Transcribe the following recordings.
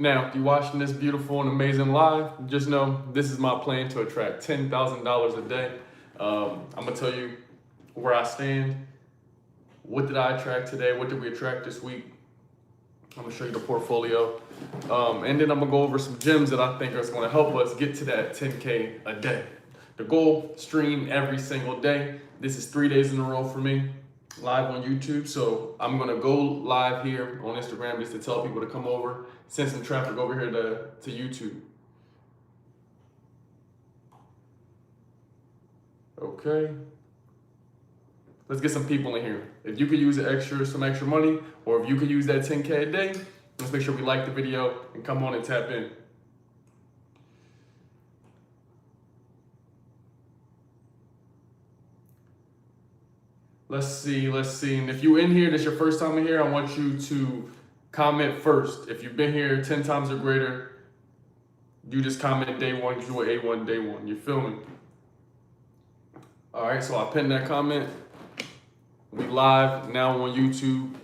Now, if you're watching this beautiful and amazing live, just know this is my plan to attract $10,000 a day. I'm gonna tell you where I stand. What did I attract today? What did we attract this week? I'm gonna show you the portfolio. And then I'm gonna go over some gems that I think are gonna help us get to that 10K a day. The goal, stream every single day. This is 3 days in a row for me, live on YouTube. So I'm gonna go live here on Instagram just to tell people to come over, send some traffic over here to YouTube. Okay. Let's get some people in here. If you could use some extra money, or if you could use that 10K a day, let's make sure we like the video and come on and tap in. Let's see. And if you're in here, this is your first time in here, I want you to comment first. If you've been here 10 times or greater, you just comment day one, you were A1 day one. You feel me? All right, so I pinned that comment. We live now on YouTube.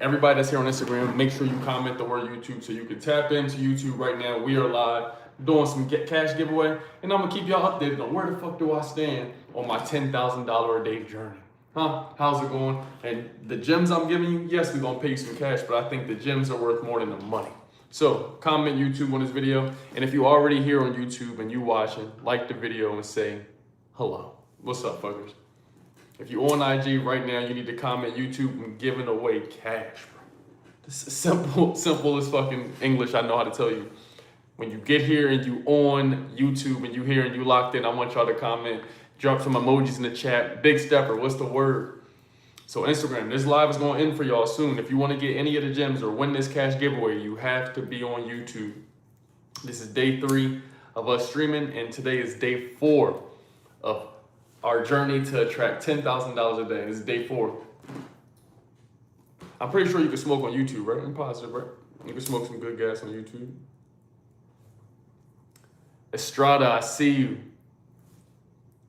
Everybody that's here on Instagram, make sure you comment the word YouTube so you can tap into YouTube right now. We are live doing some cash giveaway, and I'm gonna keep y'all updated on where the fuck do I stand on my $10,000 a day journey. How's it going? And the gems I'm giving you, yes, we're gonna pay you some cash, but I think the gems are worth more than the money. So comment YouTube on this video, and if you're already here on YouTube and you watching, like the video and say hello. What's up, fuckers? If you're on IG right now, you need to comment YouTube and giving away cash, bro. This is simple as fucking English I know how to tell you. When you get here and you on YouTube and you here and you locked in, I want y'all to comment, drop some emojis in the chat. Big Stepper, what's the word? So Instagram, this live is going to end for y'all soon. If you want to get any of the gems or win this cash giveaway, you have to be on YouTube. This is day 3 of us streaming, and today is day 4 of our journey to attract $10,000 a day. This is day 4. I'm pretty sure you can smoke on YouTube, right? I'm positive, right? You can smoke some good gas on YouTube. Estrada, I see you.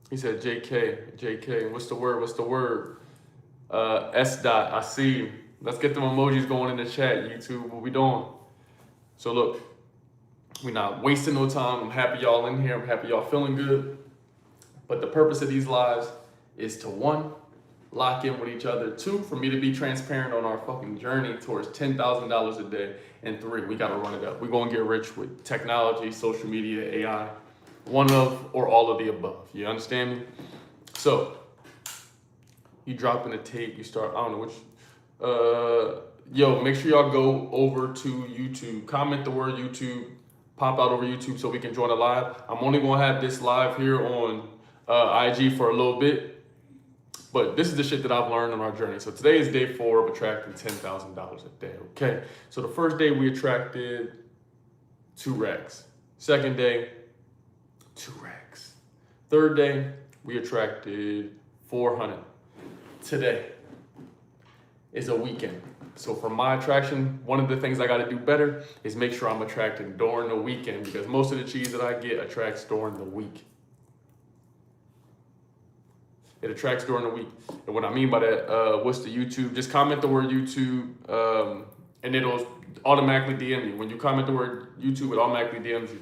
He said JK. What's the word? S dot, I see you. Let's get them emojis going in the chat, YouTube. What we doing? So look, we're not wasting no time. I'm happy y'all in here. I'm happy y'all feeling good. But the purpose of these lives is to 1, lock in with each other. 2, for me to be transparent on our fucking journey towards $10,000 a day. And 3, we gotta run it up. We're gonna get rich with technology, social media, AI, one of or all of the above. You understand me? So, you drop in a tape, you start, I don't know which, make sure y'all go over to YouTube. Comment the word YouTube, pop out over YouTube so we can join a live. I'm only gonna have this live here on IG for a little bit, but this is the shit that I've learned on our journey. So today is day 4 of attracting $10,000 a day. Okay, so the first day we attracted 2 racks. Second day, 2 racks. Third day we attracted 400. Today is a weekend. So for my attraction, one of the things I got to do better is make sure I'm attracting during the weekend, because most of the cheese that I get attracts during the week. It attracts during the week. And what I mean by that, what's the YouTube? Just comment the word YouTube, and it'll automatically DM you. When you comment the word YouTube, it automatically DMs you.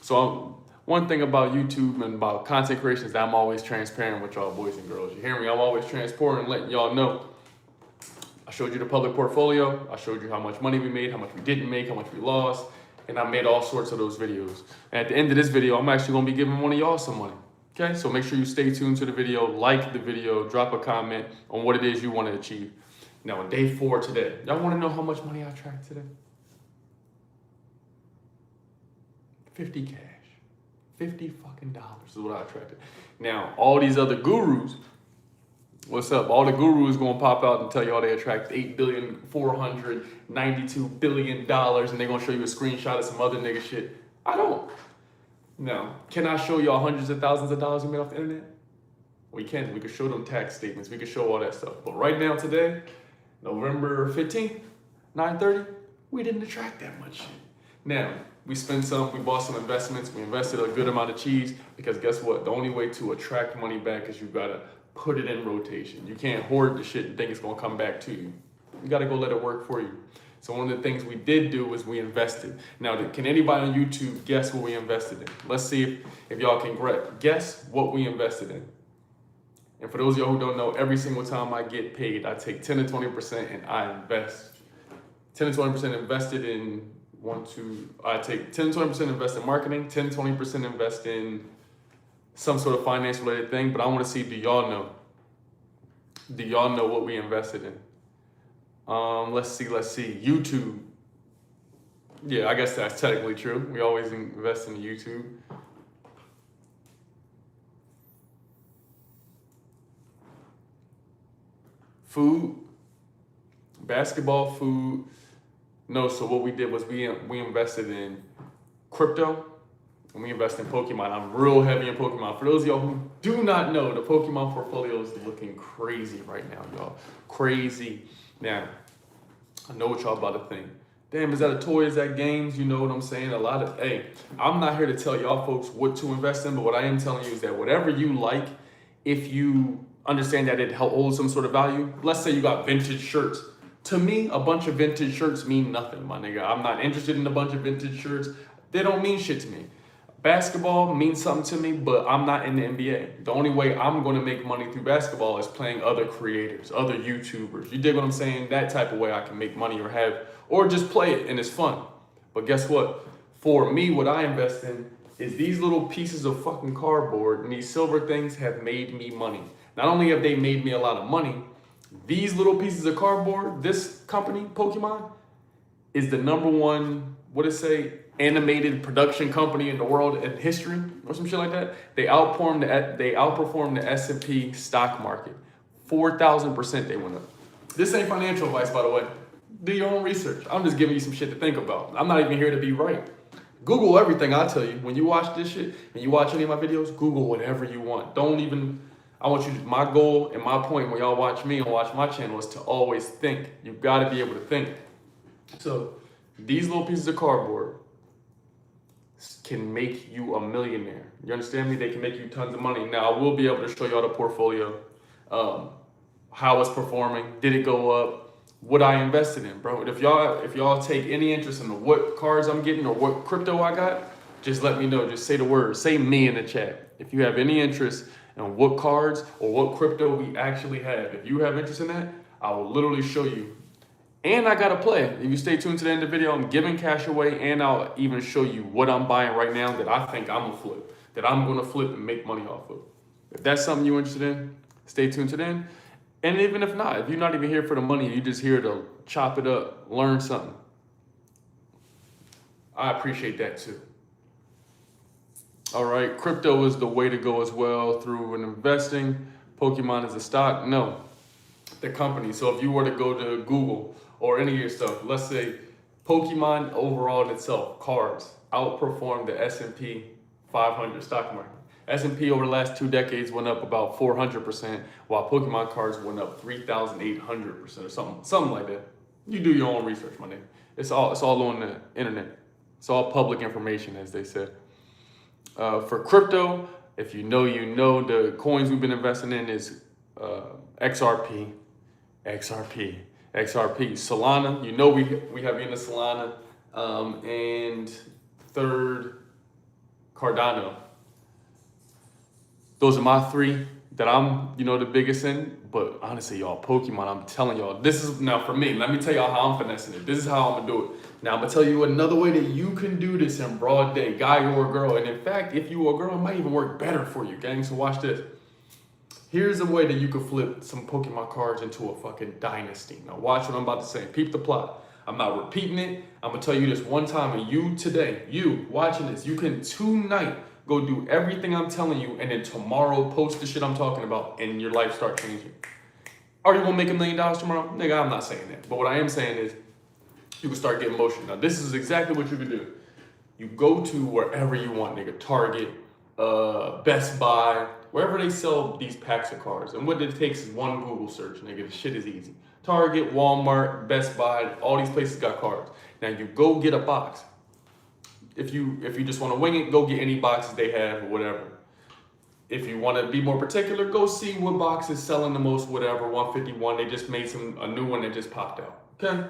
So one thing about YouTube and about content creation is that I'm always transparent with y'all boys and girls. You hear me? I'm always transparent and letting y'all know. I showed you the public portfolio. I showed you how much money we made, how much we didn't make, how much we lost. And I made all sorts of those videos. And at the end of this video, I'm actually going to be giving one of y'all some money. Okay, so make sure you stay tuned to the video, like the video, drop a comment on what it is you want to achieve. Now, on day 4 today, y'all want to know how much money I attracted today? 50 cash. 50 fucking dollars is what I attracted. Now, all these other gurus, what's up? All the gurus going to pop out and tell y'all they attract $8,492 billion, and they're going to show you a screenshot of some other nigga shit. I don't. Now, can I show y'all hundreds of thousands of dollars we made off the internet? We can. We can show them tax statements. We can show all that stuff. But right now, today, November 15th, 9:30, we didn't attract that much shit. Now, we spent some, we bought some investments, we invested a good amount of cheese, because guess what? The only way to attract money back is you gotta put it in rotation. You can't hoard the shit and think it's gonna come back to you. You gotta go let it work for you. So one of the things we did do was we invested. Now, can anybody on YouTube guess what we invested in? Let's see if y'all can guess what we invested in. And for those of y'all who don't know, every single time I get paid, I take 10 to 20% and I invest. 10 to 20% invested in I take 10 to 20% invest in marketing, 10 to 20% invest in some sort of finance related thing. But I want to see, do y'all know? Do y'all know what we invested in? Let's see. YouTube. Yeah, I guess that's technically true. We always invest in YouTube. Food, basketball, food. No, so what we did was we invested in crypto and we invest in Pokemon. I'm real heavy in Pokemon. For those of y'all who do not know, the Pokemon portfolio is looking crazy right now, y'all. Crazy. Now, I know what y'all about to think. Damn, is that a toy? Is that games? You know what I'm saying? Hey, I'm not here to tell y'all folks what to invest in, but what I am telling you is that whatever you like, if you understand that it holds some sort of value, let's say you got vintage shirts. To me, a bunch of vintage shirts mean nothing, my nigga. I'm not interested in a bunch of vintage shirts. They don't mean shit to me. Basketball means something to me, but I'm not in the NBA. The only way I'm going to make money through basketball is playing other creators, other YouTubers. You dig what I'm saying? That type of way I can make money or just play it and it's fun. But guess what? For me, what I invest in is these little pieces of fucking cardboard, and these silver things have made me money. Not only have they made me a lot of money, these little pieces of cardboard, this company, Pokemon, is the #1, animated production company in the world in history, or some shit like that. They outperformed the S&P stock market. 4,000% they went up. This ain't financial advice, by the way. Do your own research. I'm just giving you some shit to think about. I'm not even here to be right. Google everything I tell you. When you watch this shit, and you watch any of my videos, Google whatever you want. My goal and my point when y'all watch me and watch my channel is to always think. You've got to be able to think. So these little pieces of cardboard can make you a millionaire. You understand me? They can make you tons of money. Now, I will be able to show y'all the portfolio, how it's performing, did it go up, what I invested in, bro. If y'all take any interest in what cards I'm getting or what crypto I got, just let me know. Just say the word. Say me in the chat. If you have any interest in what cards or what crypto we actually have, if you have interest in that, I will literally show you. And I got a play. If you stay tuned to the end of the video, I'm giving cash away, and I'll even show you what I'm buying right now that I think I'm gonna flip and make money off of. If that's something you're interested in, stay tuned to the end. And even if not, if you're not even here for the money, you're just here to chop it up, learn something, I appreciate that too. All right, crypto is the way to go as well through an investing. Pokemon is a stock? No, the company. So if you were to go to Google or any of your stuff, let's say Pokemon overall in itself, cards, outperformed the S&P 500 stock market. S&P over the last 2 decades went up about 400%, while Pokemon cards went up 3,800% or something like that. You do your own research, my nigga. It's all on the internet. It's all public information, as they said. For crypto, if you know, the coins we've been investing in is XRP, Solana. You know we have in the Solana, and third, Cardano. Those are my 3 that I'm, the biggest in. But honestly, y'all, Pokemon, I'm telling y'all, this is, now for me, let me tell y'all how I'm finessing it. This is how I'm gonna do it. Now I'm gonna tell you another way that you can do this in broad day, guy or girl. And in fact, if you are a girl, it might even work better for you, gang. So watch this. Here's a way that you could flip some Pokemon cards into a fucking dynasty. Now watch what I'm about to say. Peep the plot. I'm not repeating it. I'm gonna tell you this one time, and you watching this, you can tonight go do everything I'm telling you, and then tomorrow post the shit I'm talking about, and your life start changing. Are you gonna make $1 million tomorrow? Nigga, I'm not saying that. But what I am saying is, you can start getting motion. Now, this is exactly what you can do. You go to wherever you want, nigga. Target, Best Buy, wherever they sell these packs of cards. And what it takes is one Google search, nigga. The shit is easy. Target, Walmart, Best Buy, all these places got cards. Now, you go get a box. If you just want to wing it, go get any boxes they have or whatever. If you want to be more particular, go see what box is selling the most, whatever, 151. They just made a new one that just popped out, okay?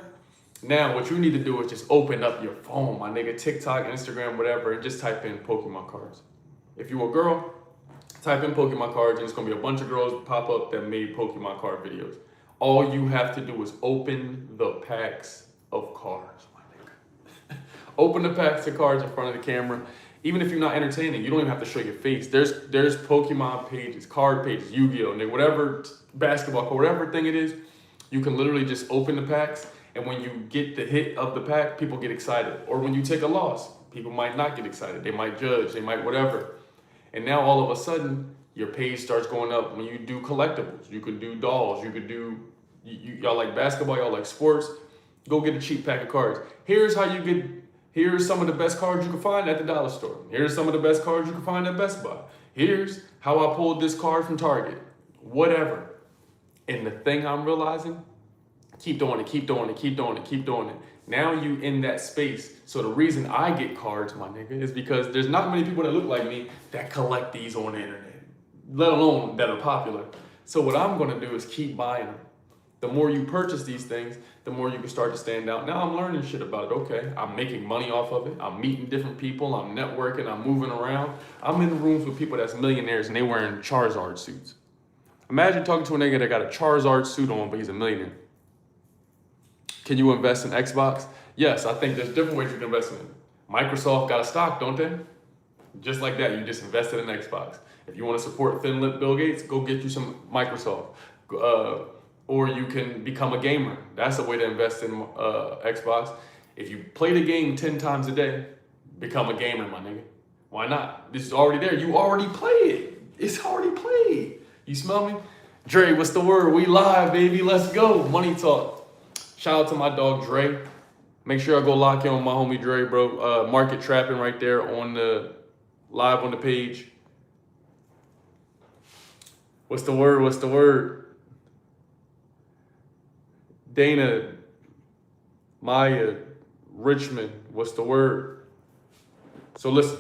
Now, what you need to do is just open up your phone, my nigga, TikTok, Instagram, whatever, and just type in Pokemon cards. If you're a girl, type in Pokemon cards, and it's gonna be a bunch of girls pop up that made Pokemon card videos. All you have to do is open the packs of cards, my nigga. Open the packs of cards in front of the camera. Even if you're not entertaining, you don't even have to show your face. There's Pokemon pages, card pages, Yu-Gi-Oh, nigga, whatever, basketball card, whatever thing it is, you can literally just open the packs, and when you get the hit of the pack, people get excited. Or when you take a loss, people might not get excited. They might judge, they might whatever. And now all of a sudden, your page starts going up when you do collectibles. You could do dolls, you could do, y'all like basketball, y'all like sports, go get a cheap pack of cards. Here's some of the best cards you can find at the dollar store. Here's some of the best cards you can find at Best Buy. Here's how I pulled this card from Target. Whatever. And the thing I'm realizing, keep doing it, keep doing it, keep doing it, keep doing it. Now you in that space. So the reason I get cards, my nigga, is because there's not many people that look like me that collect these on the internet, let alone that are popular. So what I'm gonna do is keep buying them. The more you purchase these things, the more you can start to stand out. Now I'm learning shit about it. Okay, I'm making money off of it. I'm meeting different people. I'm networking. I'm moving around. I'm in rooms with people that's millionaires and they wearing Charizard suits. Imagine talking to a nigga that got a Charizard suit on, but he's a millionaire. Can you invest in Xbox? Yes, I think there's different ways you can invest in it. Microsoft got a stock, don't they? Just like that, you just invested in Xbox. If you want to support thin lip Bill Gates, go get you some Microsoft. Or you can become a gamer. That's a way to invest in Xbox. If you play the game 10 times a day, become a gamer, my nigga. Why not? This is already there. You already play it. It's already played. You smell me? Dre, what's the word? We live, baby. Let's go. Money talk. Shout out to my dog, Dre. Make sure I go lock in on my homie, Dre, bro. Market Trapping right there on the live on the page. What's the word? What's the word? Dana, Maya, Richmond, what's the word? So listen,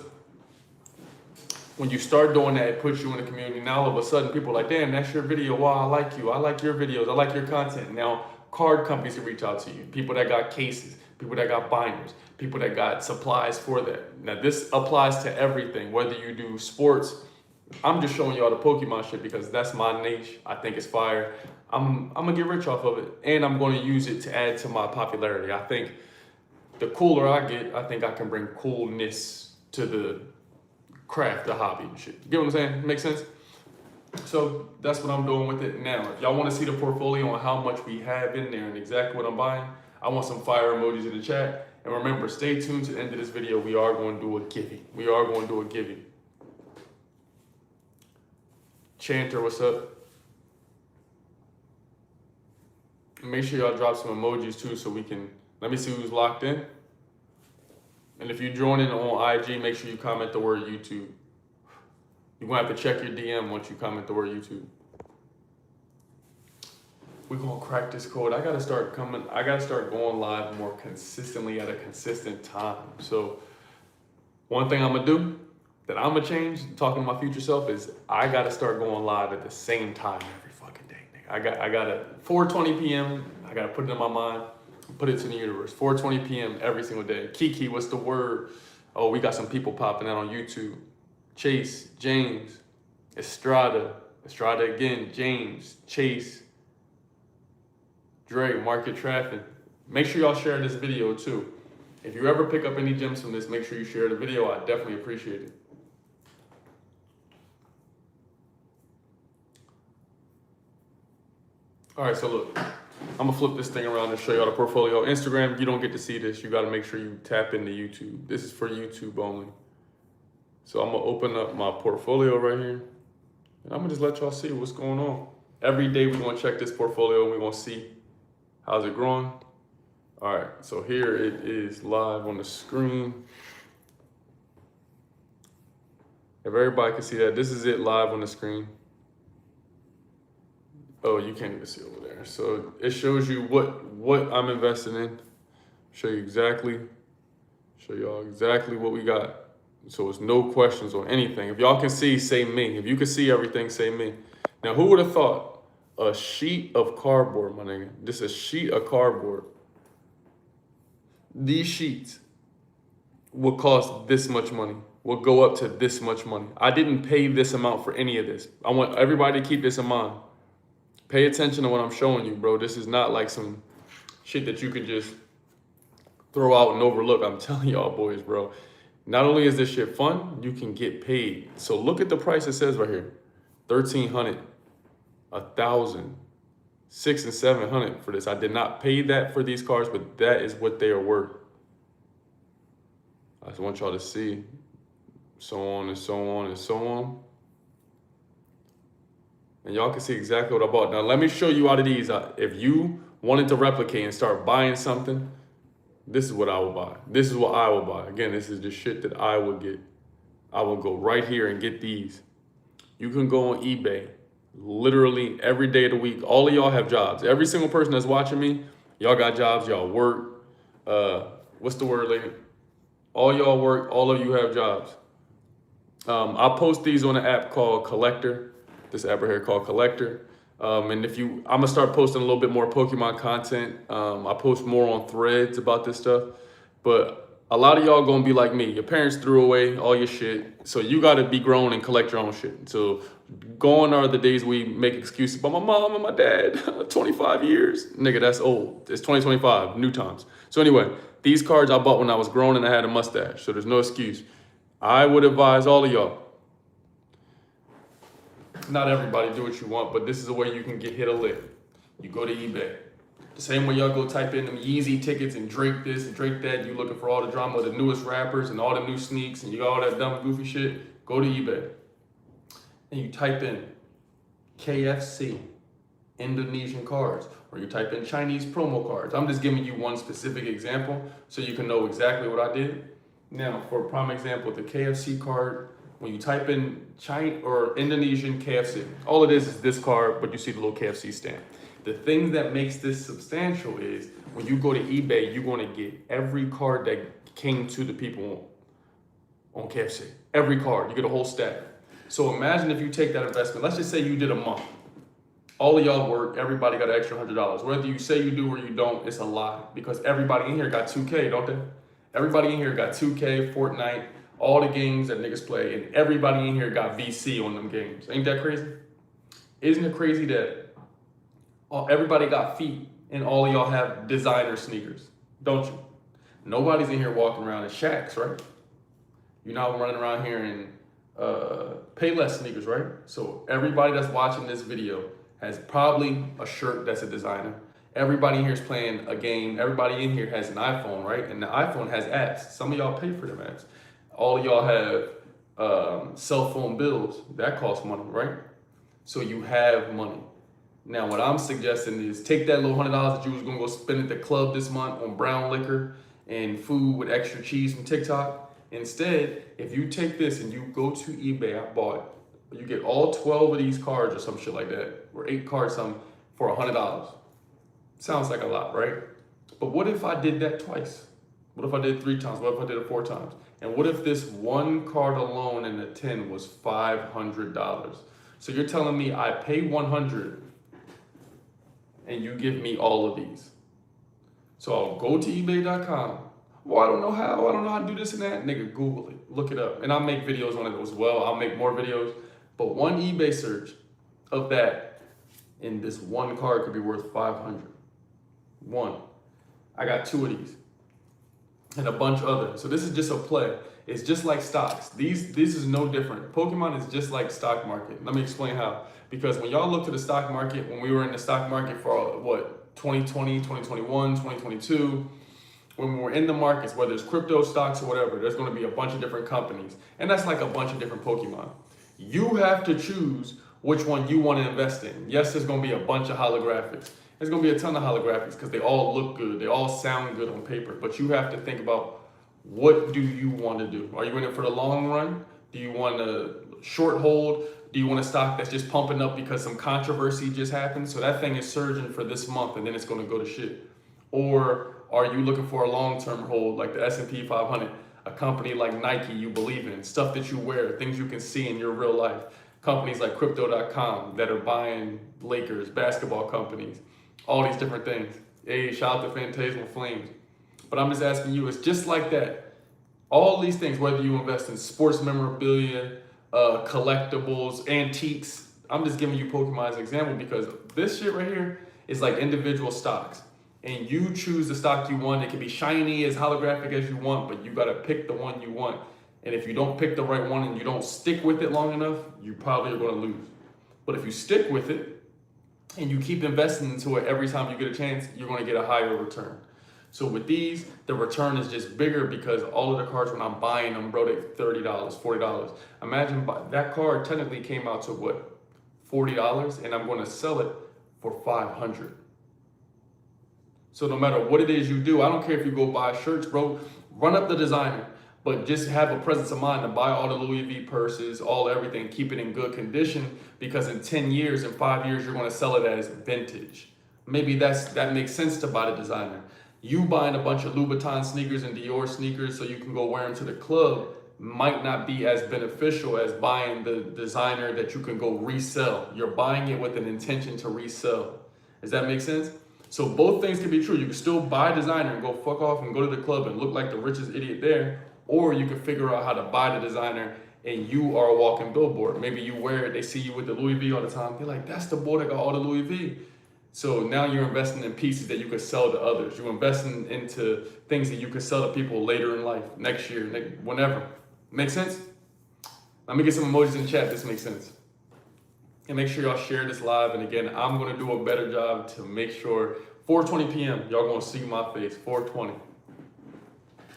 when you start doing that, it puts you in the community. Now all of a sudden people are like, damn, that's your video. Wow, I like you. I like your videos. I like your content. Now card companies can reach out to you. People that got cases, people that got binders, people that got supplies for that. Now this applies to everything, whether you do sports. I'm just showing y'all the Pokemon shit because that's my niche. I think it's fire. I'm gonna get rich off of it, and I'm gonna use it to add to my popularity. I think the cooler I get, I think I can bring coolness to the craft, the hobby and shit. You get what I'm saying? Make sense? So that's what I'm doing with it now. If y'all want to see the portfolio and how much we have in there and exactly what I'm buying, I want some fire emojis in the chat. And remember, stay tuned to the end of this video. We are going to do a giving. We are going to do a giving. Chanter, what's up? Make sure y'all drop some emojis too so we can, let me see who's locked in. And if you're joining on IG, make sure you comment the word YouTube. You're gonna have to check your DM once you comment the word YouTube. We're gonna crack this code. I gotta start going live more consistently at a consistent time. So one thing I'm gonna do that I'm gonna change, talking to my future self, is I gotta start going live at the same time every fucking day, nigga. I gotta 4:20 p.m. I gotta put it in my mind, put it to the universe. 4:20 p.m. every single day. Kiki, what's the word? Oh, we got some people popping out on YouTube. Chase, James, Estrada again, James, Chase, Dre, Market Trapping. Make sure y'all share this video too. If you ever pick up any gems from this, make sure you share the video. I definitely appreciate it. All right, so look, I'm gonna flip this thing around and show y'all the portfolio. Instagram, you don't get to see this. You gotta make sure you tap into YouTube. This is for YouTube only. So I'm gonna open up my portfolio right here. And I'm gonna just let y'all see what's going on. Every day we're gonna check this portfolio and we're gonna see how's it growing. All right, so here it is live on the screen. If everybody can see that, this is it live on the screen. Oh, you can't even see over there. So it shows you what I'm investing in. Show y'all exactly what we got. So it's no questions or anything. If y'all can see, say me. If you can see everything, say me. Now, who would have thought a sheet of cardboard, my nigga? Just a sheet of cardboard These sheets will cost this much money, will go up to this much money. I didn't pay this amount for any of this. I want everybody to keep this in mind. Pay attention to what I'm showing you, bro. This is not like some shit that you could just throw out and overlook. I'm telling y'all boys, bro. Not only is this shit fun, you can get paid. So look at the price it says right here. 1,300, 1,000, 600 and 700 for this. I did not pay that for these cars, but that is what they are worth. I just want y'all to see, so on and so on and so on. And y'all can see exactly what I bought. Now let me show you out of these. If you wanted to replicate and start buying something, this is what I will buy. This is what I will buy. Again, this is the shit that I would get. I will go right here and get these. You can go on eBay literally every day of the week. All of y'all have jobs. Every single person that's watching me, y'all got jobs, y'all work. What's the word, lady? All y'all work, all of you have jobs. I'll post these on an app called Collector. This app right here called Collector. And I'm gonna start posting a little bit more Pokemon content. I post more on threads about this stuff. But a lot of y'all gonna be like me. Your parents threw away all your shit. So you gotta be grown and collect your own shit. So gone are the days we make excuses about my mom and my dad. 25 years. Nigga, that's old. It's 2025, new times. So anyway, these cards I bought when I was grown and I had a mustache. So there's no excuse. I would advise all of y'all. Not everybody do what you want, but this is a way you can get hit a lick. You go to eBay. The same way y'all go type in them Yeezy tickets and Drake this and Drake that. You looking for all the drama with the newest rappers and all the new sneaks and you got all that dumb goofy shit. Go to eBay and you type in KFC Indonesian cards, or you type in Chinese promo cards. I'm just giving you one specific example so you can know exactly what I did. Now, for a prime example, the KFC card. When you type in China or Indonesian KFC, all it is this card, but you see the little KFC stamp. The thing that makes this substantial is when you go to eBay, you're going to get every card that came to the people on KFC. Every card, you get a whole stack. So imagine if you take that investment. Let's just say you did a month. All of y'all work, everybody got an extra $100. Whether you say you do or you don't, it's a lie because everybody in here got 2K, don't they? Everybody in here got 2K, Fortnite, all the games that niggas play, and everybody in here got VC on them games. Ain't that crazy? Isn't it crazy that everybody got feet and all of y'all have designer sneakers, don't you? Nobody's in here walking around in Shaqs, right? You're not running around here in Payless sneakers, right? So everybody that's watching this video has probably a shirt that's a designer. Everybody in here is playing a game. Everybody in here has an iPhone, right? And the iPhone has apps. Some of y'all pay for them apps. All of y'all have cell phone bills. That costs money, right? So you have money. Now, what I'm suggesting is take that little $100 that you was gonna go spend at the club this month on brown liquor and food with extra cheese from TikTok. Instead, if you take this and you go to eBay, I bought, you get all 12 of these cards or some shit like that, or 8 cards, some for $100. Sounds like a lot, right? But what if I did that twice? What if I did it 3 times? What if I did it 4 times? And what if this one card alone in the 10 was $500? So you're telling me I pay $100 and you give me all of these. So I'll go to ebay.com. Well, I don't know how to do this and that. Nigga, Google it, look it up. And I'll make videos on it as well. I'll make more videos. But one eBay search of that in this one card could be worth $500. One. I got 2 of these. And a bunch of others. So this is just a play. It's just like stocks. This is no different. Pokemon is just like stock market. Let me explain how. Because when y'all look to the stock market, when we were in the stock market for 2020, 2021, 2022, when we're in the markets, whether it's crypto stocks or whatever, there's going to be a bunch of different companies. And that's like a bunch of different Pokemon. You have to choose which one you want to invest in. Yes, there's going to be a bunch of holographics. There's going to be a ton of holographics because they all look good. They all sound good on paper. But you have to think about, what do you want to do? Are you in it for the long run? Do you want to short hold? Do you want a stock that's just pumping up because some controversy just happened? So that thing is surging for this month and then it's going to go to shit. Or are you looking for a long-term hold like the S&P 500, a company like Nike you believe in, stuff that you wear, things you can see in your real life, companies like Crypto.com that are buying Lakers, basketball companies, all these different things. Hey, shout out to Phantasmal Flames. But I'm just asking you, it's just like that. All these things, whether you invest in sports memorabilia, collectibles, antiques, I'm just giving you Pokemon as an example because this shit right here is like individual stocks. And you choose the stock you want. It can be shiny, as holographic as you want, but you gotta pick the one you want. And if you don't pick the right one and you don't stick with it long enough, you probably are gonna lose. But if you stick with it and you keep investing into it every time you get a chance, you're gonna get a higher return. So with these, the return is just bigger because all of the cards, when I'm buying them, bro, they're $30, $40. Imagine that card technically came out to what, $40, and I'm gonna sell it for $500. So no matter what it is you do, I don't care if you go buy shirts, bro, run up the designer, but just have a presence of mind to buy all the Louis V purses, all everything, keep it in good condition, because in 10 years, in 5 years, you're gonna sell it as vintage. Maybe that makes sense to buy the designer. You buying a bunch of Louboutin sneakers and Dior sneakers so you can go wear them to the club might not be as beneficial as buying the designer that you can go resell. You're buying it with an intention to resell. Does that make sense? So both things can be true. You can still buy a designer and go fuck off and go to the club and look like the richest idiot there, or you can figure out how to buy the designer and you are a walking billboard. Maybe you wear it, they see you with the Louis V all the time. They're like, that's the boy that got all the Louis V. So now you're investing in pieces that you could sell to others. You're investing into things that you could sell to people later in life, next year, whenever. Make sense? Let me get some emojis in the chat. This makes sense. And make sure y'all share this live. And again, I'm going to do a better job to make sure 4:20 p.m. y'all going to see my face. 4:20.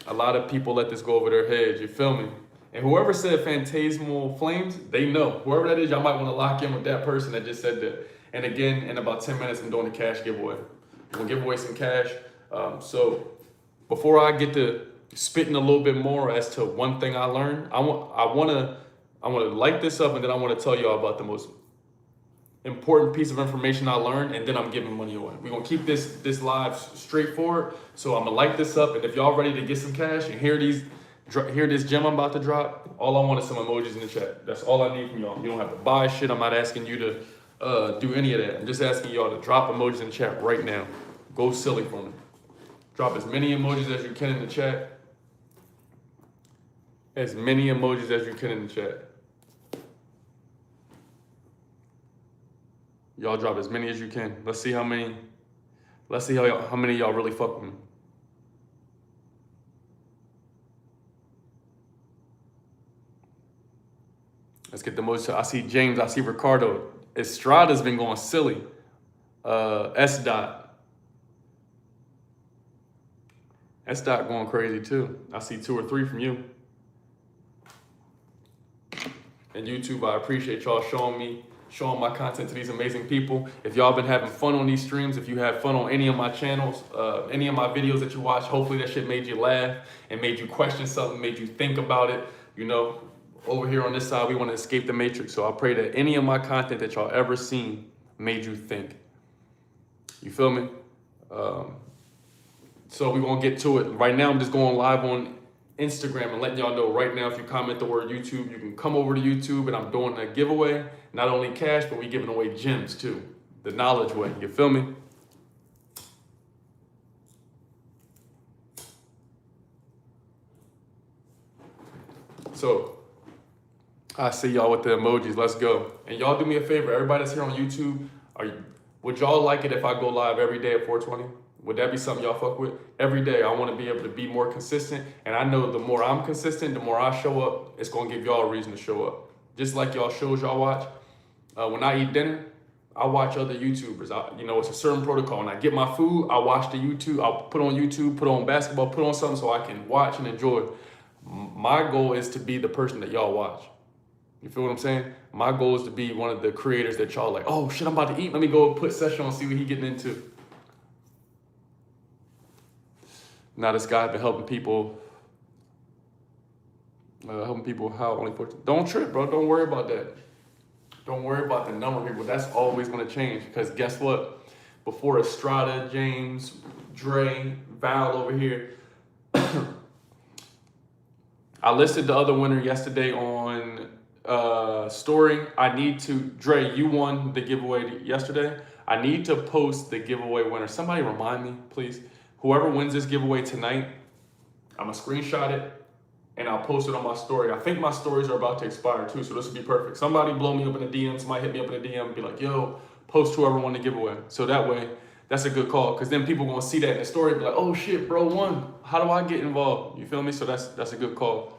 A lot of people let this go over their heads. You feel me? And whoever said phantasmal flames, they know. Whoever that is, y'all might want to lock in with that person that just said that. And again, in about 10 minutes, I'm doing a cash giveaway. I'm gonna give away some cash. So before I get to spitting a little bit more as to one thing I learned, I wanna light this up, and then I wanna tell y'all about the most important piece of information I learned, and then I'm giving money away. We're gonna keep this live straightforward. So I'm gonna light this up, and if y'all ready to get some cash and hear this gem I'm about to drop, all I want is some emojis in the chat. That's all I need from y'all. You don't have to buy shit. I'm not asking you to do any of that. I'm just asking y'all to drop emojis in the chat right now. Go silly for me. Drop as many emojis as you can in the chat. As many emojis as you can in the chat. Y'all drop as many as you can. Let's see how many. Let's see how many of y'all really fuck with me. Let's get the most. I see James. I see Ricardo. Estrada's been going silly. S. Dot going crazy too. I see 2 or 3 from you. And YouTube, I appreciate y'all showing my content to these amazing people. If y'all been having fun on these streams, if you have fun on any of my channels, any of my videos that you watch, hopefully that shit made you laugh and made you question something, made you think about it. You know, over here on this side, we want to escape the matrix. So I pray that any of my content that y'all ever seen made you think. You feel me? So we're going to get to it. Right now, I'm just going live on Instagram and letting y'all know right now, if you comment the word YouTube, you can come over to YouTube, and I'm doing a giveaway. Not only cash, but we giving away gems too. The knowledge way. You feel me? So I see y'all with the emojis. Let's go. And y'all do me a favor. Everybody that's here on YouTube, would y'all like it if I go live every day at 4:20? Would that be something y'all fuck with? Every day, I want to be able to be more consistent. And I know the more I'm consistent, the more I show up, it's going to give y'all a reason to show up. Just like y'all shows y'all watch. When I eat dinner, I watch other YouTubers. It's a certain protocol. When I get my food, I watch the YouTube. I'll put on YouTube, put on basketball, put on something so I can watch and enjoy. My goal is to be the person that y'all watch. You feel what I'm saying? My goal is to be one of the creators that y'all like, oh shit, I'm about to eat. Let me go put Session on, see what he getting into. Now this guy been helping people how only 14. Don't trip, bro. Don't worry about that. Don't worry about the number of people. That's always going to change, because guess what? Before Estrada, James, Dre, Val over here, I listed the other winner yesterday on story. Dre, you won the giveaway yesterday. I need to post the giveaway winner. Somebody remind me, please. Whoever wins this giveaway tonight, I'm gonna screenshot it and I'll post it on my story. I think my stories are about to expire too, so this would be perfect. Somebody blow me up in the DM, somebody hit me up in the DM and be like, yo, post whoever won the giveaway. So that way, that's a good call, because then people gonna see that in the story and be like, oh shit, bro won. How do I get involved? You feel me? So that's a good call.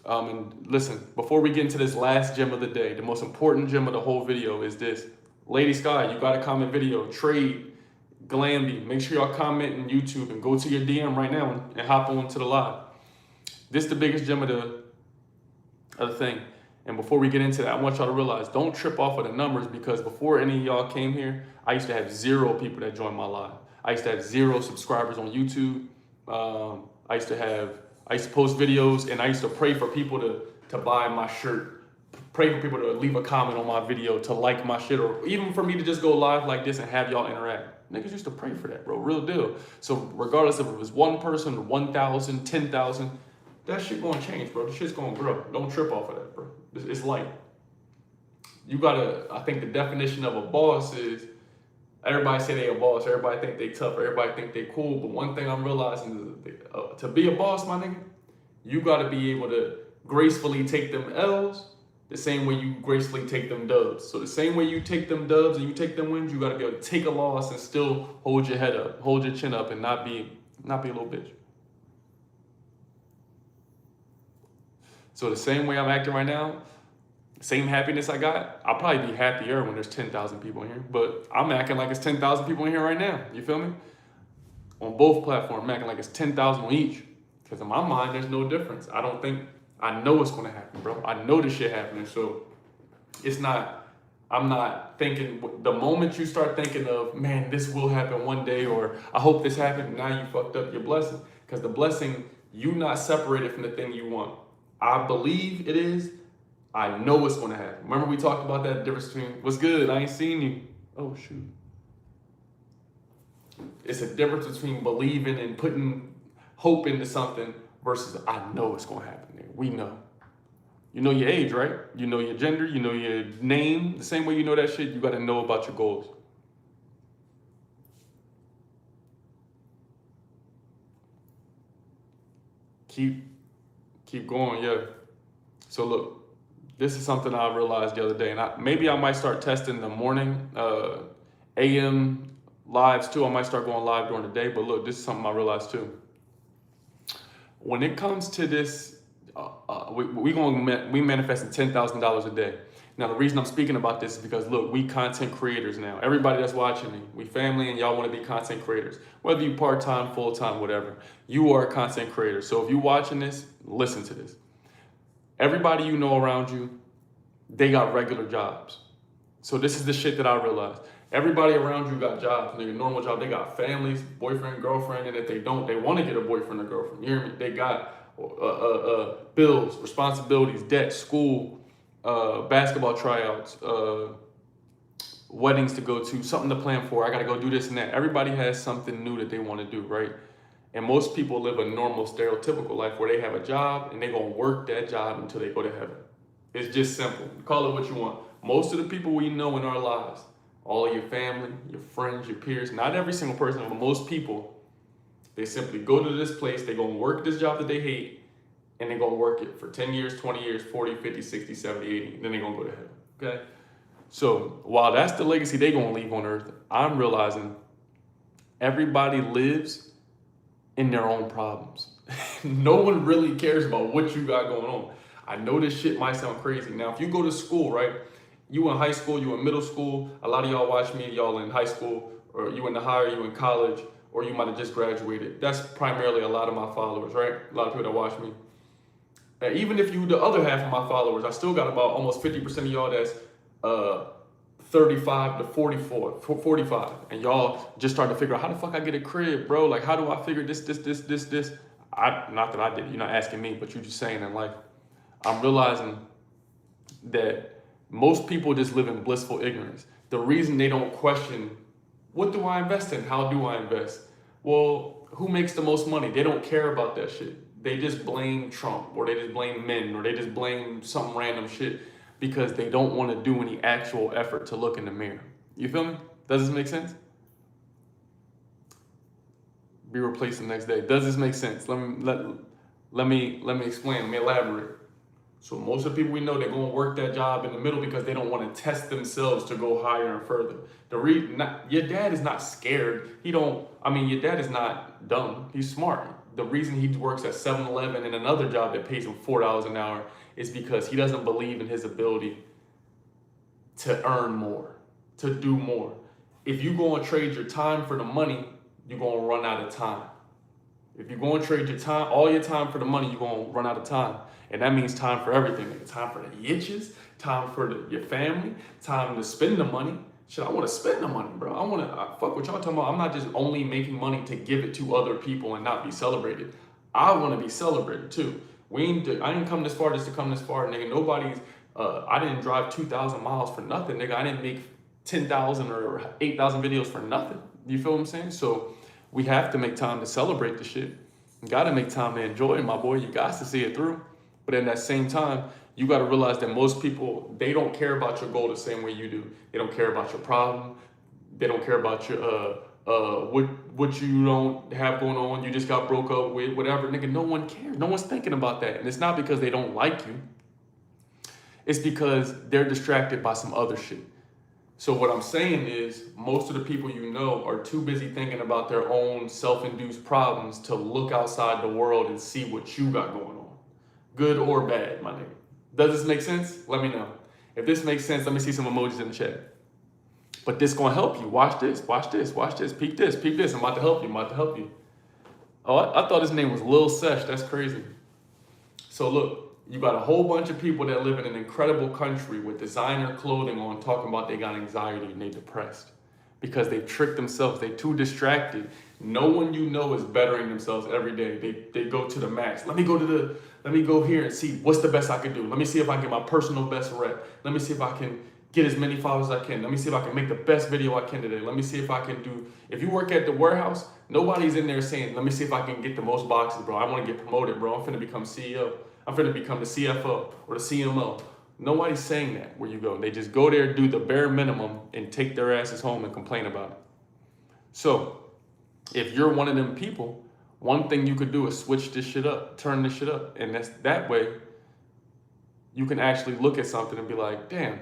And listen, before we get into this last gem of the day, the most important gem of the whole video is this. Lady Sky, you got a comment video, Trade, Glamby, make sure y'all comment in YouTube and go to your DM right now and hop on to the live. This is the biggest gem of the thing. And before we get into that, I want y'all to realize, don't trip off of the numbers, because before any of y'all came here, I used to have 0 people that joined my live. I used to have 0 subscribers on YouTube. I used to post videos, and I used to pray for people to buy my shirt, pray for people to leave a comment on my video, to like my shit, or even for me to just go live like this and have y'all interact. Niggas used to pray for that, bro, real deal. So regardless if it was 1 person, 1,000, 10,000, that shit gonna change, bro. The shit's gonna grow. Don't trip off of that, bro. It's light. You gotta, I think the definition of a boss is, everybody say they a boss, everybody think they tough, everybody think they cool, but one thing I'm realizing is to be a boss, my nigga, you gotta be able to gracefully take them L's the same way you gracefully take them dubs. So the same way you take them dubs and you take them wins, you gotta be able to take a loss and still hold your head up, hold your chin up, and not be a little bitch. So the same way I'm acting right now, same happiness I got, I'll probably be happier when there's 10,000 people in here, but I'm acting like it's 10,000 people in here right now. You feel me? On both platforms, I'm acting like it's 10,000 on each. Because in my mind, there's no difference. I know it's going to happen, bro. I know this shit happening. So I'm not thinking, the moment you start thinking of, man, this will happen one day, or I hope this happened, now you fucked up your blessing. Because the blessing, you not separated from the thing you want. I believe it is. I know it's going to happen. Remember we talked about that difference between, what's good, I ain't seen you. Oh, shoot. It's a difference between believing and putting hope into something versus I know it's going to happen. We know. You know your age, right? You know your gender, you know your name. The same way you know that shit, you got to know about your goals. Keep going, yeah. So look, this is something I realized the other day, and maybe I might start testing the morning AM lives too. I might start going live during the day, but look, this is something I realized too. When it comes to this, we manifesting $10,000 a day. Now, the reason I'm speaking about this is because, look, we content creators now. Everybody that's watching me, we family, and y'all want to be content creators. Whether you part-time, full-time, whatever, you are a content creator. So if you're watching this, listen to this. Everybody you know around you, they got regular jobs. So this is the shit that I realized. Everybody around you got jobs, nigga, normal job. They got families, boyfriend, girlfriend, and if they don't, they want to get a boyfriend or girlfriend. You hear me? They got bills, responsibilities, debt, school, basketball tryouts, weddings to go to, something to plan for. I got to go do this and that. Everybody has something new that they want to do, right? And most people live a normal, stereotypical life where they have a job and they're going to work that job until they go to heaven. It's just simple. Call it what you want. Most of the people we know in our lives, all of your family, your friends, your peers, not every single person, but most people, they simply go to this place, they're going to work this job that they hate, and they're going to work it for 10 years, 20 years, 40, 50, 60, 70, 80, and then they're going to go to heaven, okay? So while that's the legacy they're going to leave on earth, I'm realizing everybody lives in their own problems. No one really cares about what you got going on. I know this shit might sound crazy. Now, if you go to school, right? You in high school, you in middle school. A lot of y'all watch me, y'all in high school, or you in the higher, you in college, or you might have just graduated. That's primarily a lot of my followers, right? A lot of people that watch me. And even if you the other half of my followers, I still got about almost 50% of y'all that's 35 to 45. And y'all just starting to figure out how the fuck I get a crib, bro? Like, how do I figure this? Not that I did, you're not asking me, but you're just saying in life. I'm realizing that most people just live in blissful ignorance. The reason they don't question, what do I invest in? How do I invest? Well, who makes the most money? They don't care about that shit. They just blame Trump, or they just blame men, or they just blame some random shit because they don't want to do any actual effort to look in the mirror. You feel me? Does this make sense? be replaced the next day. Does this make sense? Let me explain. Let me elaborate. So most of the people we know, they're gonna work that job in the middle because they don't want to test themselves to go higher and further. Your dad is not scared. Your dad is not dumb. He's smart. The reason he works at 7-Eleven and another job that pays him $4 an hour is because he doesn't believe in his ability to earn more, to do more. If you go and trade your time for the money, you're gonna run out of time. If you're going to trade your time, all your time for the money, you're going to run out of time. And that means time for everything. Time for the itches, time for your family, time to spend the money. Shit, I want to spend the money, bro. Fuck what y'all talking about. I'm not just only making money to give it to other people and not be celebrated. I want to be celebrated too. I didn't come this far just to come this far, nigga. I didn't drive 2,000 miles for nothing, nigga. I didn't make 10,000 or 8,000 videos for nothing. You feel what I'm saying? So we have to make time to celebrate the shit. You gotta make time to enjoy it, my boy. You got to see it through. But at that same time, you gotta realize that most people, they don't care about your goal the same way you do. They don't care about your problem. They don't care about your what you don't have going on. You just got broke up with, whatever. Nigga, no one cares. No one's thinking about that. And it's not because they don't like you. It's because they're distracted by some other shit. So what I'm saying is, most of the people you know are too busy thinking about their own self-induced problems to look outside the world and see what you got going on. Good or bad, my nigga. Does this make sense? Let me know. If this makes sense, let me see some emojis in the chat. But this gonna help you. Watch this, watch this, watch this. Peep this, peep this. I'm about to help you, I'm about to help you. Oh, I thought his name was Lil Sesh. That's crazy. So look. You got a whole bunch of people that live in an incredible country with designer clothing on talking about they got anxiety and they depressed because they've tricked themselves. They too distracted. No one you know is bettering themselves every day. They go to the max. Let me go here and see what's the best I can do. Let me see if I can get my personal best rep. Let me see if I can get as many followers as I can. Let me see if I can make the best video I can today. Let me see if I can do, if you work at the warehouse, nobody's in there saying, let me see if I can get the most boxes, bro. I want to get promoted, bro. I'm finna become CEO. I'm finna become the CFO or the CMO. Nobody's saying that where you go. They just go there, do the bare minimum, and take their asses home and complain about it. So if you're one of them people, one thing you could do is switch this shit up, turn this shit up. And that way you can actually look at something and be like, damn,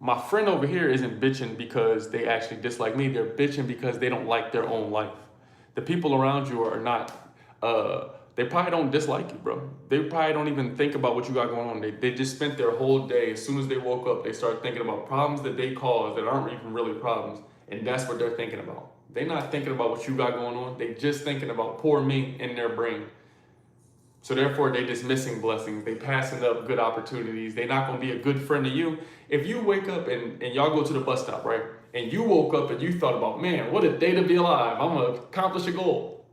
my friend over here isn't bitching because they actually dislike me. They're bitching because they don't like their own life. The people around you are not, they probably don't dislike you, bro. They probably don't even think about what you got going on. They just spent their whole day, as soon as they woke up, they start thinking about problems that they caused that aren't even really problems. And that's what they're thinking about. They're not thinking about what you got going on. They just thinking about poor me in their brain. So therefore, they dismissing blessings. They passing up good opportunities. They're not going to be a good friend to you. If you wake up and y'all go to the bus stop, right? And you woke up and you thought about, man, what a day to be alive. I'm going to accomplish a goal.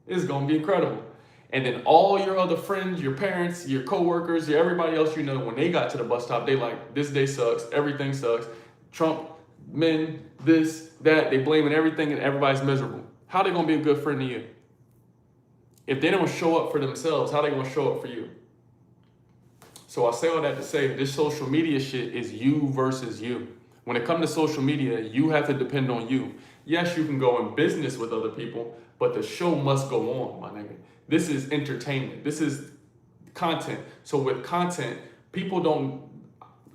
It's going to be incredible. And then all your other friends, your parents, your coworkers, everybody else you know, when they got to the bus stop, they like, this day sucks. Everything sucks. Trump, men, this, that. They blaming everything and everybody's miserable. How they going to be a good friend to you? If they don't show up for themselves, how they going to show up for you? So I say all that to say this social media shit is you versus you. When it comes to social media, you have to depend on you. Yes, you can go in business with other people, but the show must go on, my nigga. This is entertainment. This is content. So with content, people don't,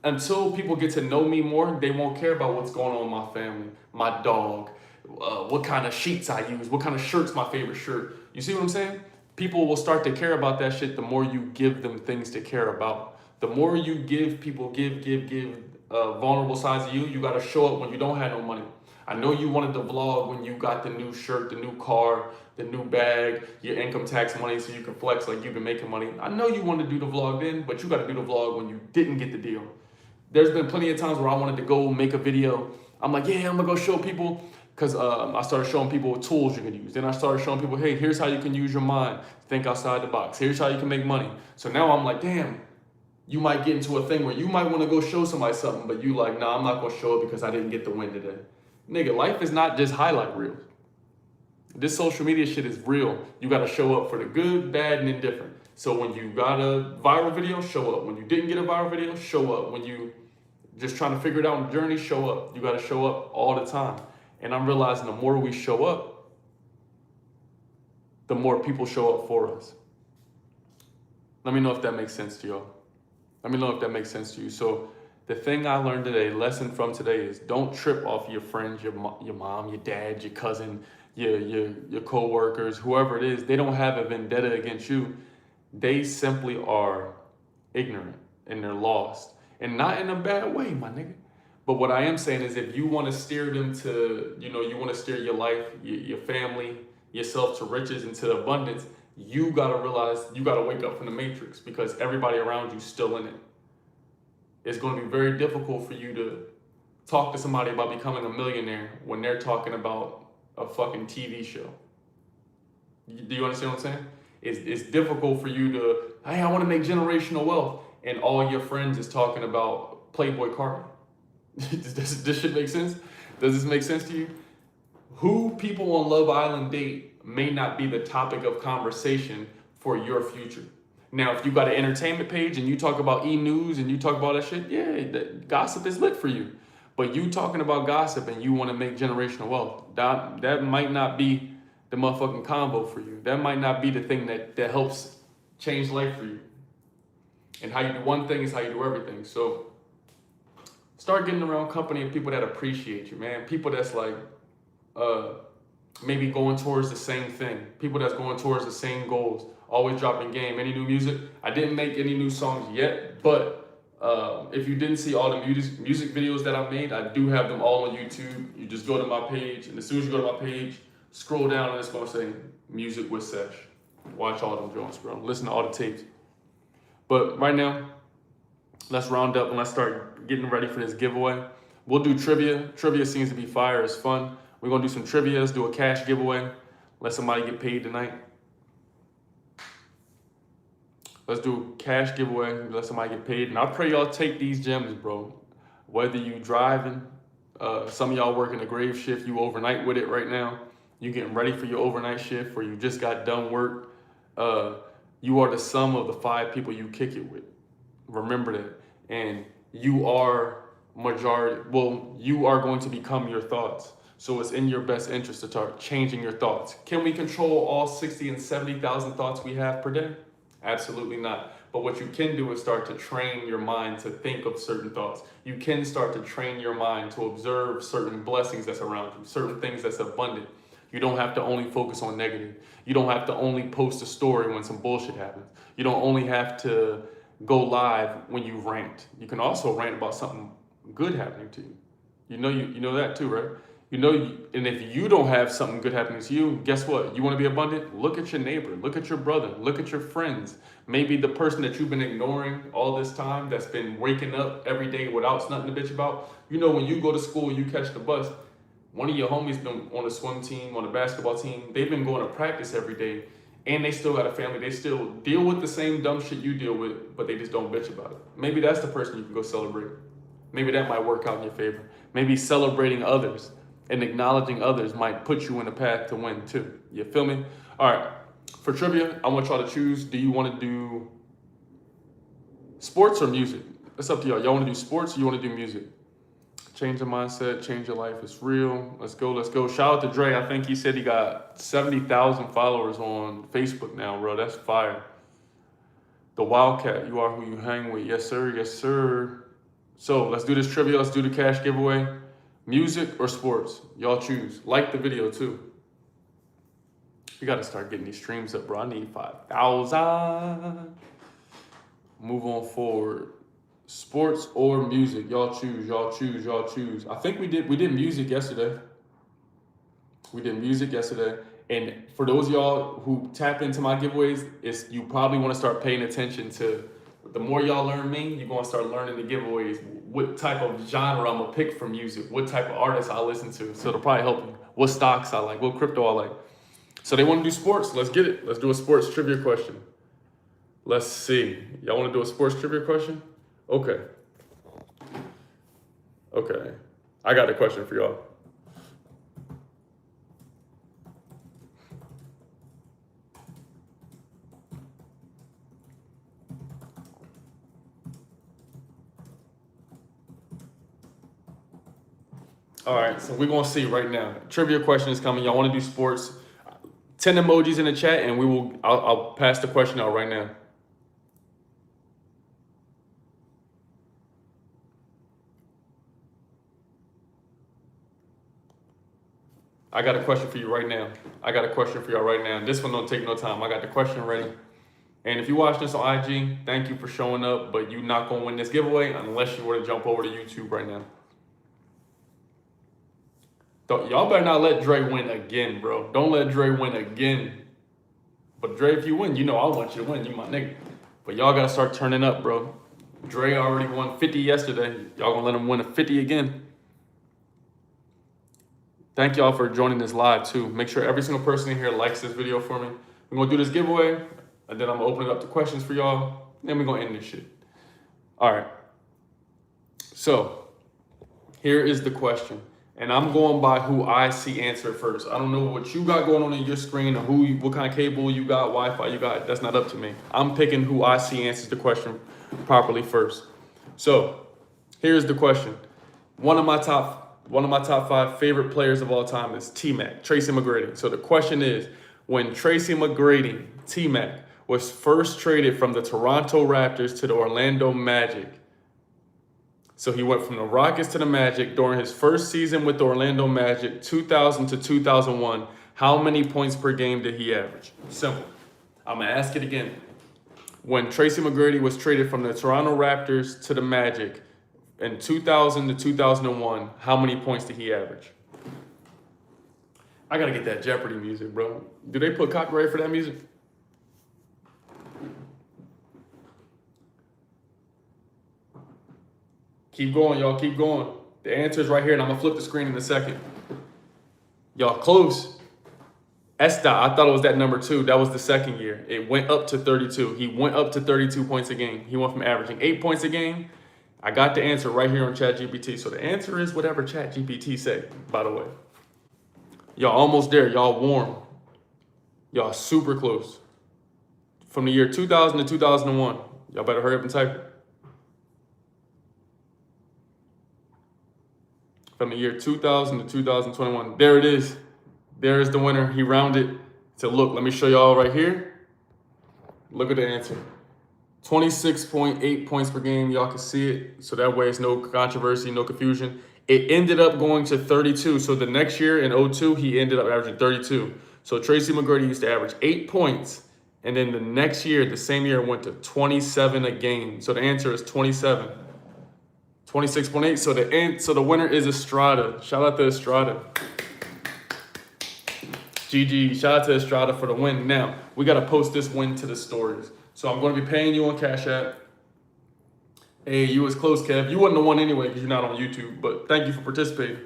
until people get to know me more, they won't care about what's going on in my family, my dog, what kind of sheets I use, what kind of shirt's my favorite shirt. You see what I'm saying? People will start to care about that shit the more you give them things to care about. The more you give people, give vulnerable sides of you, you got to show up when you don't have no money. I know you wanted to vlog when you got the new shirt, the new car, the new bag, your income tax money so you can flex like you've been making money. I know you wanted to do the vlog then, but you got to do the vlog when you didn't get the deal. There's been plenty of times where I wanted to go make a video. I'm like, yeah, I'm going to go show people. Because I started showing people what tools you can use. Then I started showing people, hey, here's how you can use your mind. Think outside the box. Here's how you can make money. So now I'm like, damn, you might get into a thing where you might want to go show somebody something, but you like, nah, I'm not going to show it because I didn't get the win today. Nigga, life is not just highlight reels. This social media shit is real. You got to show up for the good, bad, and indifferent. So when you got a viral video, show up. When you didn't get a viral video, show up. When you just trying to figure it out on the journey, show up. You got to show up all the time. And I'm realizing the more we show up, the more people show up for us. Let me know if that makes sense to y'all. Let me know if that makes sense to you. So the thing I learned today, lesson from today, is don't trip off your friends, your mom, your dad, your cousin, your co-workers, whoever it is. They don't have a vendetta against you. They simply are ignorant and they're lost. And not in a bad way, my nigga. But what I am saying is if you want to steer them to, you want to steer your life, your family, yourself to riches and to abundance, you got to realize you got to wake up from the matrix because everybody around you is still in it. It's going to be very difficult for you to talk to somebody about becoming a millionaire when they're talking about a fucking TV show. Do you understand what I'm saying? It's difficult for you to, hey, I want to make generational wealth, and all your friends is talking about Playboy Cardi. Does this shit make sense? Does this make sense to you? Who people on Love Island date may not be the topic of conversation for your future. Now, if you got an entertainment page and you talk about E-News and you talk about that shit, yeah, gossip is lit for you. But you talking about gossip and you want to make generational wealth, that might not be the motherfucking combo for you. That might not be the thing that helps change life for you. And how you do one thing is how you do everything. So start getting around company of people that appreciate you, man. People that's like maybe going towards the same thing. People that's going towards the same goals. Always dropping game. Any new music? I didn't make any new songs yet, but if you didn't see all the music videos that I've made, I do have them all on YouTube. You just go to my page, and as soon as you go to my page, scroll down and it's going to say Music with Sesh. Watch all them joints, bro. Listen to all the tapes. But right now, let's round up and let's start getting ready for this giveaway. We'll do trivia. Trivia seems to be fire. It's fun. We're going to do some trivia. Let's do a cash giveaway. Let somebody get paid tonight. Let's do a cash giveaway. Let somebody get paid. And I pray y'all take these gems, bro. Whether you driving, some of y'all working a grave shift, you overnight with it right now. You getting ready for your overnight shift, or you just got done work. You are the sum of the 5 people you kick it with. Remember that. And you are majority. Well, you are going to become your thoughts. So it's in your best interest to start changing your thoughts. Can we control all 60 and 70,000 thoughts we have per day? Absolutely not. But what you can do is start to train your mind to think of certain thoughts. You can start to train your mind to observe certain blessings that's around you, certain things that's abundant. You don't have to only focus on negative. You don't have to only post a story when some bullshit happens. You don't only have to go live when you rant. You can also rant about something good happening to you. You know that too, right? And if you don't have something good happening to you, guess what? You want to be abundant? Look at your neighbor, look at your brother, look at your friends. Maybe the person that you've been ignoring all this time, that's been waking up every day without nothing to bitch about. When you go to school, you catch the bus, one of your homies been on the swim team, on the basketball team, they've been going to practice every day, and they still got a family. They still deal with the same dumb shit you deal with, but they just don't bitch about it. Maybe that's the person you can go celebrate. Maybe that might work out in your favor. Maybe celebrating others and acknowledging others might put you in the path to win too. You feel me? All right, for trivia, I want y'all to choose. Do you want to do sports or music? It's up to y'all. Y'all want to do sports or you want to do music? Change your mindset, change your life. It's real. Let's go, let's go. Shout out to Dre. I think he said he got 70,000 followers on Facebook now, bro. That's fire. The Wildcat, you are who you hang with. Yes, sir. Yes, sir. So let's do this trivia. Let's do the cash giveaway. Music or sports? Y'all choose. Like the video too. We got to start getting these streams up, bro. I need 5,000. Move on forward. Sports or music? Y'all choose. Y'all choose. Y'all choose. I think we did music yesterday. We did music yesterday. And for those of y'all who tap into my giveaways, you probably want to start paying attention to, the more y'all learn me, you're going to start learning the giveaways, what type of genre I'm going to pick for music, what type of artists I listen to. So it'll probably help you. What stocks I like, what crypto I like. So they want to do sports. Let's get it. Let's do a sports trivia question. Let's see. Y'all want to do a sports trivia question? Okay. Okay. I got a question for y'all. All right, so we're going to see right now. Trivia question is coming. Y'all want to do sports? 10 emojis in the chat, and I'll pass the question out right now. I got a question for you right now. I got a question for y'all right now. This one don't take no time. I got the question ready. And if you watch this on IG, thank you for showing up, but you're not gonna win this giveaway unless you were to jump over to YouTube right now. Y'all better not let Dre win again, bro. Don't let Dre win again. But Dre, if you win, you know I want you to win. You my nigga. But y'all gotta start turning up, bro. Dre already won 50 yesterday. Y'all gonna let him win a 50 again? Thank y'all for joining this live too. Make sure every single person in here likes this video for me. We're gonna do this giveaway, and then I'm gonna open it up to questions for y'all. Then we're gonna end this shit. All right. So here is the question. And I'm going by who I see answer first. I don't know what you got going on in your screen or what kind of cable you got, Wi-Fi you got. That's not up to me. I'm picking who I see answers the question properly first. So here's the question. One of my top 5 favorite players of all time is T-Mac, Tracy McGrady. So the question is, when Tracy McGrady, T-Mac, was first traded from the Toronto Raptors to the Orlando Magic. So he went from the Rockets to the Magic during his first season with the Orlando Magic, 2000 to 2001. How many points per game did he average? Simple. I'm going to ask it again. When Tracy McGrady was traded from the Toronto Raptors to the Magic in 2000 to 2001, how many points did he average? I got to get that Jeopardy music, bro. Do they put copyright for that music? Keep going, y'all. Keep going. The answer is right here, and I'm going to flip the screen in a second. Y'all close. S-Dot, I thought it was that number 2. That was the second year. It went up to 32. He went up to 32 points a game. He went from averaging 8 points a game. I got the answer right here on ChatGPT. So the answer is whatever ChatGPT say, by the way. Y'all almost there. Y'all warm. Y'all super close. From the year 2000 to 2001. Y'all better hurry up and type it. From the year 2000 to 2021. There it is. There is the winner. He rounded. So look, let me show y'all right here. Look at the answer. 26.8 points per game. Y'all can see it. So that way it's no controversy, no confusion. It ended up going to 32. So the next year in 02, he ended up averaging 32. So Tracy McGrady used to average 8 points. And then the next year, the same year, went to 27 a game. So the answer is 27. 26.8. So the winner is Estrada. Shout out to Estrada. GG. Shout out to Estrada for the win. Now, we got to post this win to the stories. So I'm going to be paying you on Cash App. Hey, you was close, Kev. You wouldn't have won anyway because you're not on YouTube. But thank you for participating.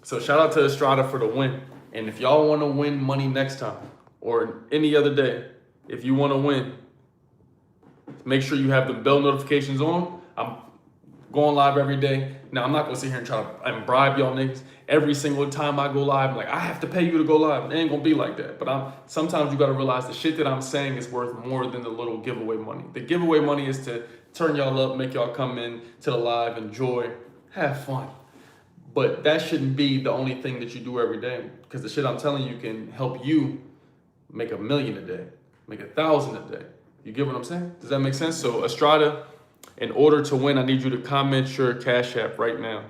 So shout out to Estrada for the win. And if y'all want to win money next time or any other day, if you want to win, make sure you have the bell notifications on. I'm going live every day. Now, I'm not going to sit here and try to bribe y'all niggas. Every single time I go live, I'm like, I have to pay you to go live. It ain't going to be like that. But sometimes you got to realize the shit that I'm saying is worth more than the little giveaway money. The giveaway money is to turn y'all up, make y'all come in to the live, enjoy, have fun. But that shouldn't be the only thing that you do every day. Because the shit I'm telling you can help you make $1 million a day, make 1,000 a day. You get what I'm saying? Does that make sense? So Estrada, in order to win, I need you to comment your Cash App right now.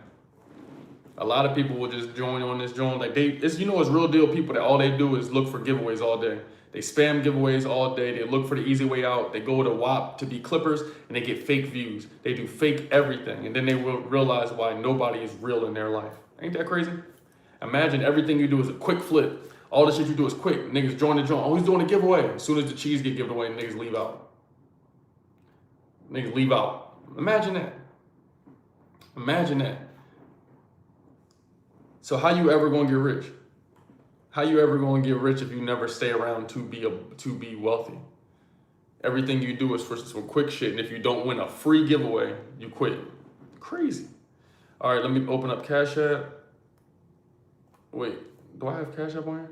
A lot of people will just join on this joint. Like it's real deal people that all they do is look for giveaways all day. They spam giveaways all day. They look for the easy way out. They go to WAP to be Clippers and they get fake views. They do fake everything. And then they will realize why nobody is real in their life. Ain't that crazy? Imagine everything you do is a quick flip. All the shit you do is quick. Niggas join the joint. Oh, he's doing a giveaway. As soon as the cheese get given away, niggas leave out. Niggas leave out. Imagine that. Imagine that. So how you ever gonna get rich? How you ever gonna get rich if you never stay around to be wealthy? Everything you do is for some quick shit, and if you don't win a free giveaway, you quit. Crazy. All right, let me open up Cash App. Wait, do I have Cash App on here?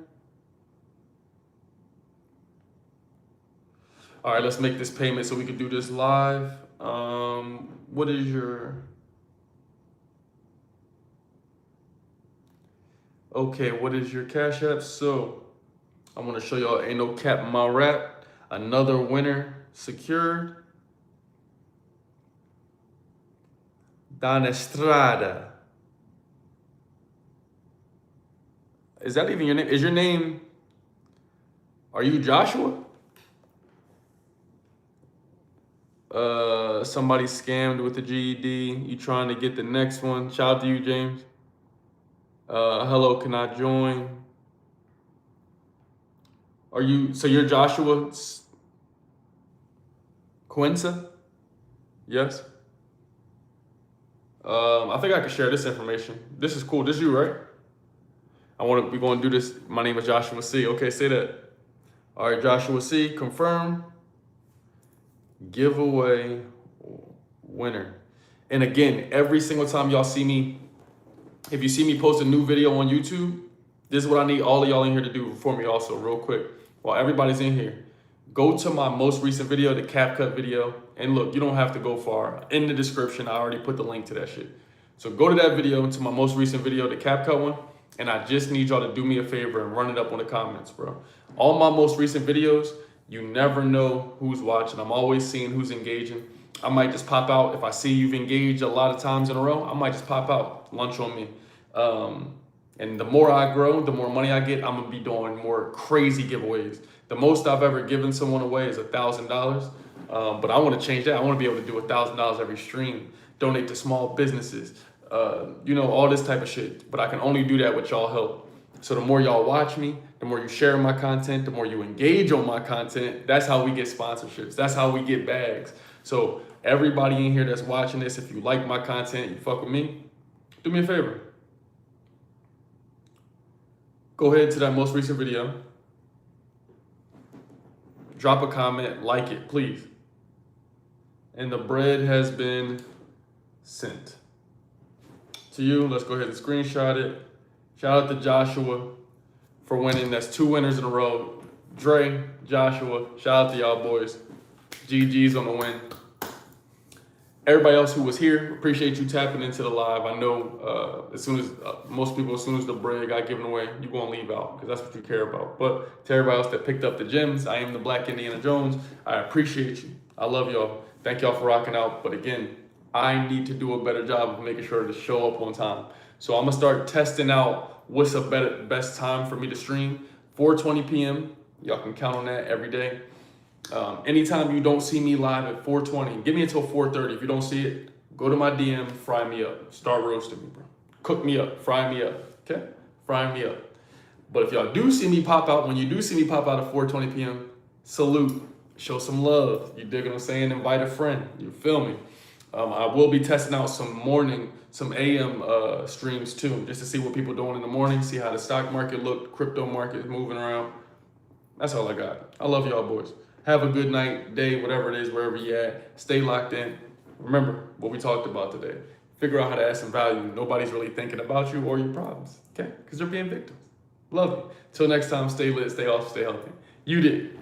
All right, let's make this payment so we can do this live. What is your... Okay, what is your Cash App? So I want to show y'all ain't no cap in my rap. Another winner secured. Don Estrada. Is that even your name? Is your name, are you Joshua? Somebody scammed with the GED. You trying to get the next one. Shout out to you, James. Hello, can I join? So you're Joshua Quinza? Yes? I think I can share this information. This is cool. This is you, right? We're going to do this. My name is Joshua C. Okay, say that. All right, Joshua C. Confirm. Giveaway winner. And again, every single time y'all see me, if you see me post a new video on YouTube, this is what I need all of y'all in here to do for me also, real quick. While everybody's in here, go to my most recent video, the CapCut video. And look, you don't have to go far. In the description, I already put the link to that shit. So go to that video, to my most recent video, the CapCut one. And I just need y'all to do me a favor and run it up on the comments, bro. All my most recent videos, you never know who's watching. I'm always seeing who's engaging. I might just pop out. If I see you've engaged a lot of times in a row, I might just pop out. Lunch on me. And the more I grow, the more money I get, I'm going to be doing more crazy giveaways. The most I've ever given someone away is $1,000. But I want to change that. I want to be able to do $1,000 every stream, donate to small businesses, all this type of shit. But I can only do that with y'all help. So the more y'all watch me, the more you share my content, the more you engage on my content, that's how we get sponsorships. That's how we get bags. So everybody in here that's watching this, if you like my content, you fuck with me, do me a favor. Go ahead to that most recent video. Drop a comment, like it, please. And the bread has been sent to you. Let's go ahead and screenshot it. Shout out to Joshua for winning. That's 2 winners in a row. Dre, Joshua, shout out to y'all boys. GG's on the win. Everybody else who was here, appreciate you tapping into the live. I know as soon as the bread got given away, you're going to leave out because that's what you care about. But to everybody else that picked up the gems, I am the Black Indiana Jones. I appreciate you. I love y'all. Thank y'all for rocking out. But again, I need to do a better job of making sure to show up on time. So I'm going to start testing out what's a best time for me to stream. 4:20 p.m. Y'all can count on that every day. Anytime you don't see me live at 4:20, give me until 4:30. If you don't see it, go to my DM, fry me up. Start roasting me, bro. Cook me up, fry me up, okay? Fry me up. But if y'all do see me pop out, when you do see me pop out at 4:20 p.m., salute, show some love. You dig what I'm saying? Invite a friend. You feel me? I will be testing out some AM streams too, just to see what people doing in the morning, see how the stock market looked, crypto market is moving around. That's all I got. I love y'all boys. Have a good night, day, whatever it is, wherever you at. Stay locked in. Remember what we talked about today. Figure out how to add some value. Nobody's really thinking about you or your problems, okay? Because they're being victims. Love you. Till next time, stay lit, stay off, stay healthy. You did.